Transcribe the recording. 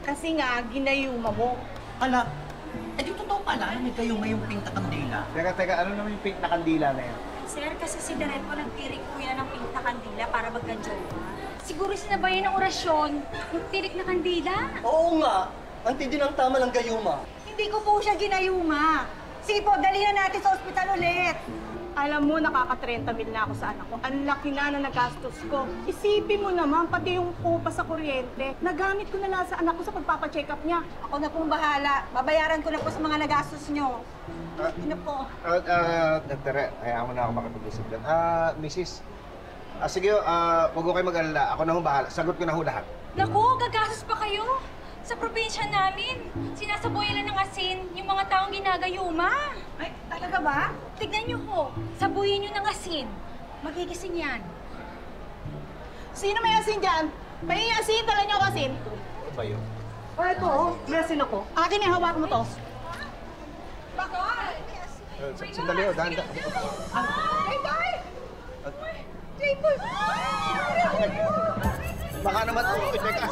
Kasi nga, ginayuma mo. Ala, di totoo pala na may kayo ngayong pink na kandila. Teka, ano naman yung pink na kandila na yan? Sir, kasi si Diretto nagtirik po yan ng pink na kandila para magka-jowa. Siguro sinabayan ng orasyon yung tirik na kandila. Oo nga. Ang tindi ng tama ng gayuma. Hindi ko po siya ginayuma. Sige po, dalhin na natin sa ospital ulit. Alam mo, nakaka-30 mil na ako sa anak ko. Ang laki na nagastos ko. Isipin mo naman, pati yung upa sa kuryente. Nagamit ko na lang sa anak ko sa pagpapacheck up niya. Ako na pong bahala. Babayaran ko na po sa mga nagastos nyo. Ano po? Tere, hayaan mo na ako makapag-usap dyan. Mrs. Sige, huwag ko kayo mag-alala. Ako na hong bahala. Sagot ko na ho lahat. Naku, gagastos pa kayo? Sa probinsya namin, sinasabuyan lang ng asin yung mga taong ginagayuma. Ay, talaga ba? Tignan nyo ho, sabuyin nyo ng asin. Magigising yan. Sino may asin dyan? May asin, tala niyo ako asin. Ano ba yun? Ito, oh. May asin ako. Akin yung hawak mo to. Sandali, dahan-dahan. Jayboy! Jayboy! Baka naman, teka.